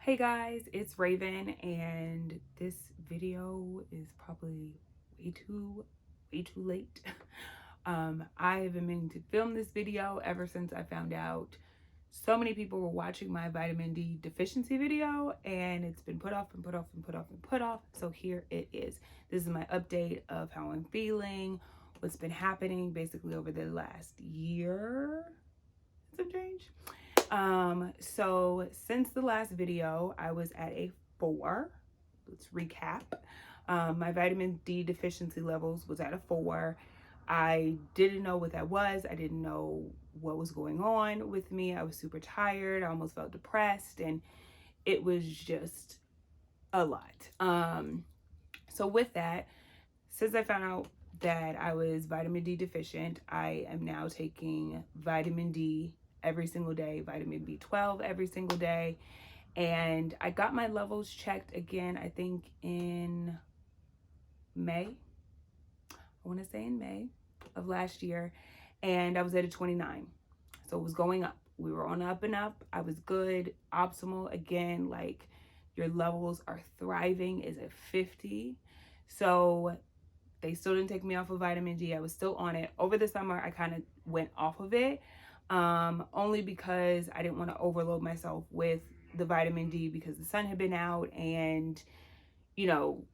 Hey guys, it's Raven, and this video is probably way too late. I have been meaning to film this video ever since I found out so many people were watching my vitamin D deficiency video, and it's been put off and put off and put off and put off. So here it is. This is my update of how I'm feeling, what's been happening basically over the last year, some change. So since the last video, I was at a 4. Let's recap. My vitamin D deficiency levels was at a 4. I didn't know what that was. I didn't know what was going on with me. I was super tired. I almost felt depressed, and it was just a lot. So with that, since I found out that I was vitamin D deficient, I am now taking vitamin D every single day, vitamin B12 every single day. And I got my levels checked again, I think in May. I want to say in May of last year. And I was at a 29. So it was going up. We were on up and up. I was good. Optimal again, like your levels are thriving, is at 50. So they still didn't take me off of vitamin D. I was still on it. Over the summer, I kind of went off of it, only because I didn't want to overload myself with the vitamin D because the sun had been out and, you know,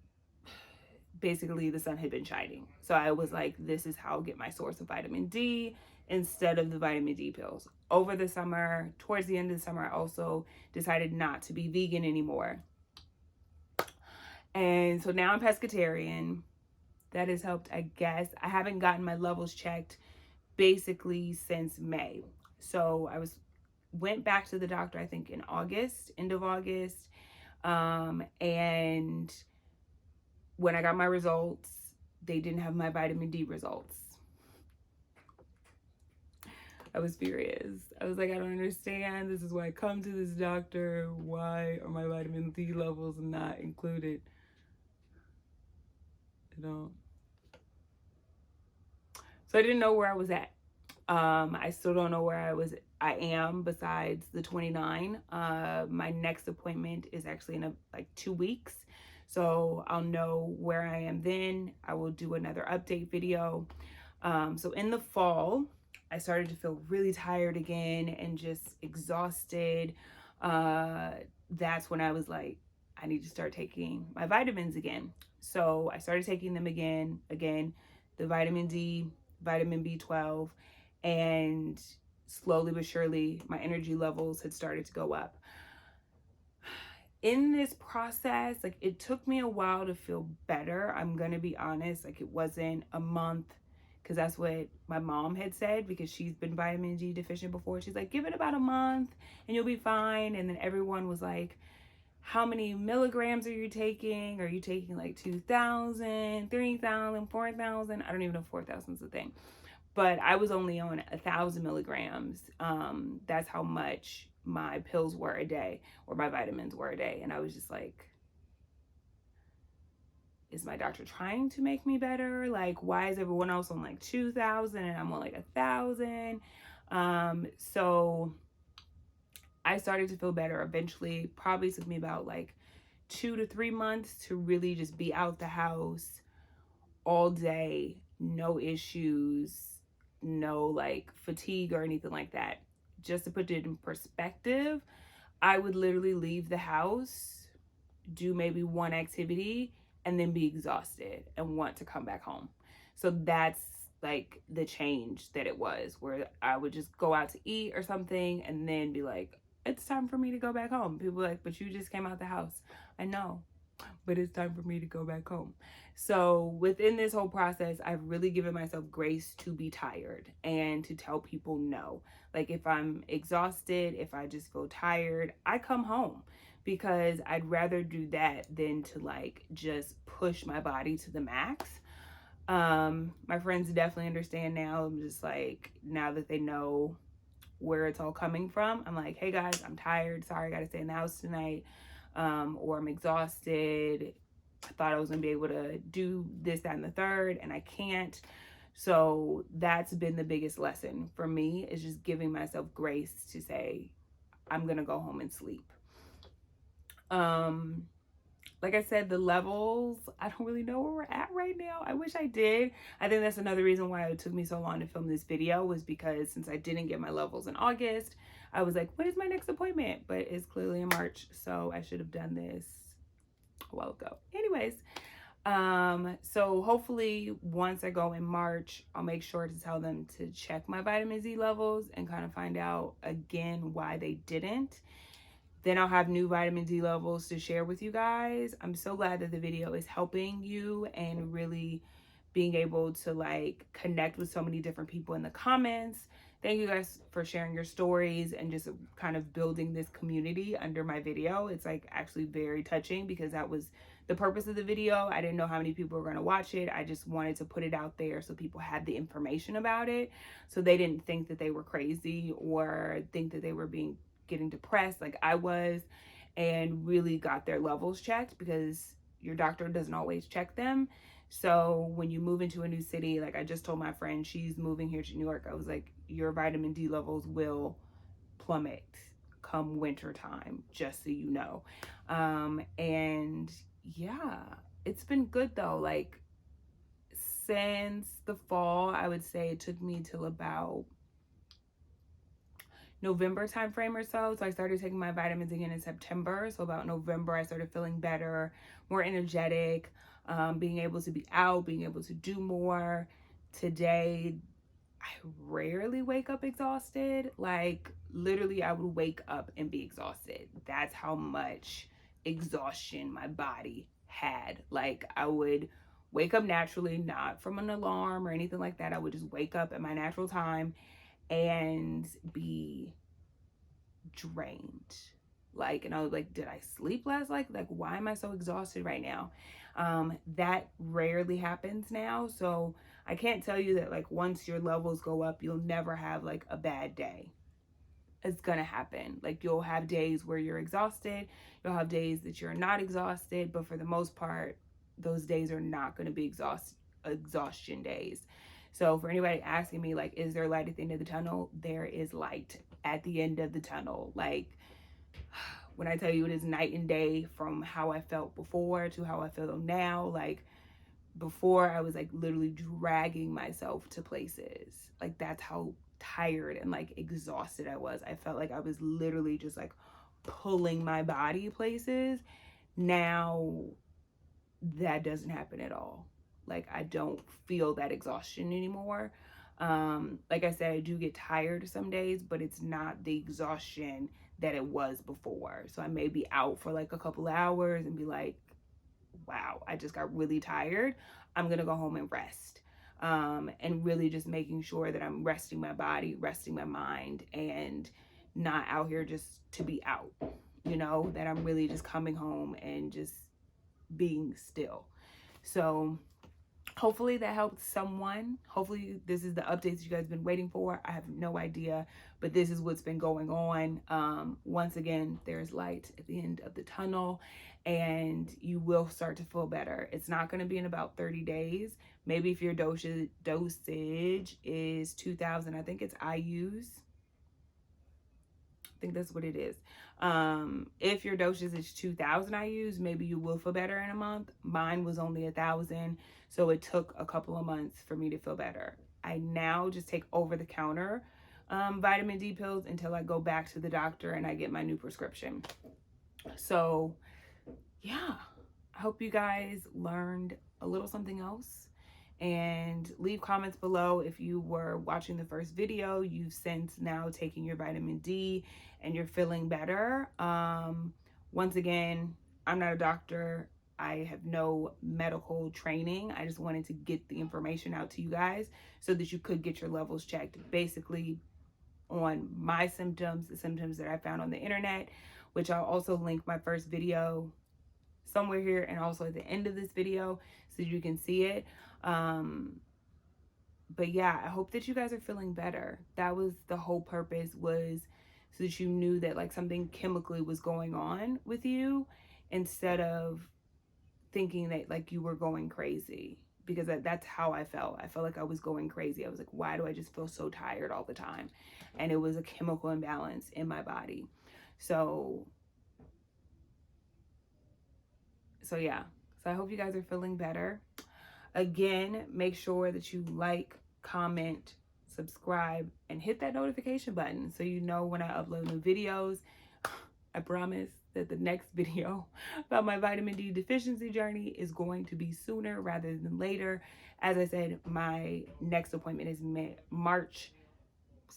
basically the sun had been shining. So I was like, this is how I'll get my source of vitamin D instead of the vitamin D pills. Over the summer, towards the end of the summer, I also decided not to be vegan anymore. And so now I'm pescatarian. That has helped, I guess. I haven't gotten my levels checked basically since May. So went back to the doctor, I think in August, end of August. And when I got my results, they didn't have my vitamin D results. I was furious. I was like, I don't understand. This is why I come to this doctor. Why are my vitamin D levels not included? You know. So I didn't know where I was at. I still don't know where I am besides the 29. My next appointment is actually in like 2 weeks. So I'll know where I am then. I will do another update video. So in the fall, I started to feel really tired again and just exhausted. That's when I was like, I need to start taking my vitamins again. So I started taking them again, the vitamin D, vitamin B12, and slowly but surely my energy levels had started to go up. In this process, like, it took me a while to feel better. I'm gonna be honest, like, it wasn't a month, because that's what my mom had said, because she's been vitamin D deficient before. She's like, give it about a month and you'll be fine. And then everyone was like, how many milligrams are you taking? Are you taking like 2,000, 3,000, 4,000? I don't even know if 4,000 is a thing. But I was only on 1,000 milligrams. That's how much my pills were a day, or my vitamins were a day. And I was just like, is my doctor trying to make me better? Like, why is everyone else on like 2,000 and I'm on like 1,000? So I started to feel better eventually. Probably took me about like 2 to 3 months to really just be out the house all day, no issues, no like fatigue or anything like that. Just to put it in perspective, I would literally leave the house, do maybe one activity, and then be exhausted and want to come back home. So that's like the change that it was, where I would just go out to eat or something and then be like, it's time for me to go back home. People were like, but you just came out the house. I know, but it's time for me to go back home. So within this whole process, I've really given myself grace to be tired and to tell people no. Like, if I'm exhausted, if I just feel tired, I come home, because I'd rather do that than to like just push my body to the max. My friends definitely understand now. I'm just like, now that they know where it's all coming from, I'm like, hey guys, I'm tired. Sorry, I gotta stay in the house tonight. Or I'm exhausted. I thought I was gonna be able to do this, that, and the third, and I can't. So that's been the biggest lesson for me, is just giving myself grace to say, I'm gonna go home and sleep. Um, like I said, the levels, I don't really know where we're at right now. I wish I did. I think that's another reason why it took me so long to film this video, was because since I didn't get my levels in August, I was like, when is my next appointment? But it's clearly in March, so I should have done this a while ago. Anyways, so hopefully once I go in March, I'll make sure to tell them to check my vitamin D levels and kind of find out again why they didn't. Then I'll have new vitamin D levels to share with you guys. I'm so glad that the video is helping you and really being able to like connect with so many different people in the comments. Thank you guys for sharing your stories and just kind of building this community under my video. It's like actually very touching because that was the purpose of the video. I didn't know how many people were going to watch it. I just wanted to put it out there so people had the information about it, so they didn't think that they were crazy or think that they were getting depressed like I was, and really got their levels checked, because your doctor doesn't always check them. So when you move into a new city, like I just told my friend, she's moving here to New York, I was like, your vitamin D levels will plummet come winter time, just so you know. And yeah, it's been good though. Like since the fall, I would say it took me till about November timeframe or so. So I started taking my vitamins again in September. So about November, I started feeling better, more energetic, being able to be out, being able to do more. Today, I rarely wake up exhausted. Like literally, I would wake up and be exhausted. That's how much exhaustion my body had. Like I would wake up naturally, not from an alarm or anything like that. I would just wake up at my natural time and be drained. Like, and I was like, did I sleep last night? Like, why am I so exhausted right now? That rarely happens now. So I can't tell you that like once your levels go up, you'll never have like a bad day. It's gonna happen. Like you'll have days where you're exhausted, you'll have days that you're not exhausted, but for the most part, those days are not gonna be exhaustion days. So for anybody asking me like, is there light at the end of the tunnel? There is light at the end of the tunnel. Like when I tell you it is night and day from how I felt before to how I feel now. Like before I was like literally dragging myself to places. Like that's how tired and like exhausted I was. I felt like I was literally just like pulling my body places. Now that doesn't happen at all. Like I don't feel that exhaustion anymore. Like I said, I do get tired some days, but it's not the exhaustion that it was before. So I may be out for like a couple hours and be like, wow, I just got really tired. I'm gonna go home and rest. And really just making sure that I'm resting my body, resting my mind, and not out here just to be out, you know, that I'm really just coming home and just being still. So hopefully that helped someone. Hopefully this is the updates you guys have been waiting for. I have no idea, but this is what's been going on. Once again, there's light at the end of the tunnel and you will start to feel better. It's not going to be in about 30 days. Maybe if your dosage is 2,000, I think it's IUs. I think that's what it is. If your dosage is 2,000 IUs, maybe you will feel better in a month. Mine was only 1,000, so it took a couple of months for me to feel better. I now just take over-the-counter vitamin D pills until I go back to the doctor and I get my new prescription. So yeah, I hope you guys learned a little something else. And leave comments below if you were watching the first video, you've since now taken your vitamin D and you're feeling better. Once again, I'm not a doctor. I have no medical training. I just wanted to get the information out to you guys so that you could get your levels checked basically on my symptoms, the symptoms that I found on the internet, which I'll also link my first video somewhere here and also at the end of this video so you can see it. But yeah, I hope that you guys are feeling better. That was the whole purpose, was so that you knew that like something chemically was going on with you instead of thinking that like you were going crazy, because that's how I felt. I felt like I was going crazy. I was like, why do I just feel so tired all the time? And it was a chemical imbalance in my body. So So yeah, so I hope you guys are feeling better. Again, make sure that you like, comment, subscribe, and hit that notification button so you know when I upload new videos. I promise that the next video about my vitamin D deficiency journey is going to be sooner rather than later. As I said, my next appointment is March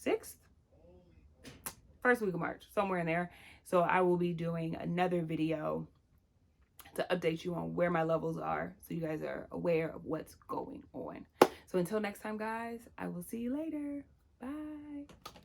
6th, first week of March, somewhere in there. So I will be doing another video to update you on where my levels are so you guys are aware of what's going on. So until next time, guys, I will see you later. Bye.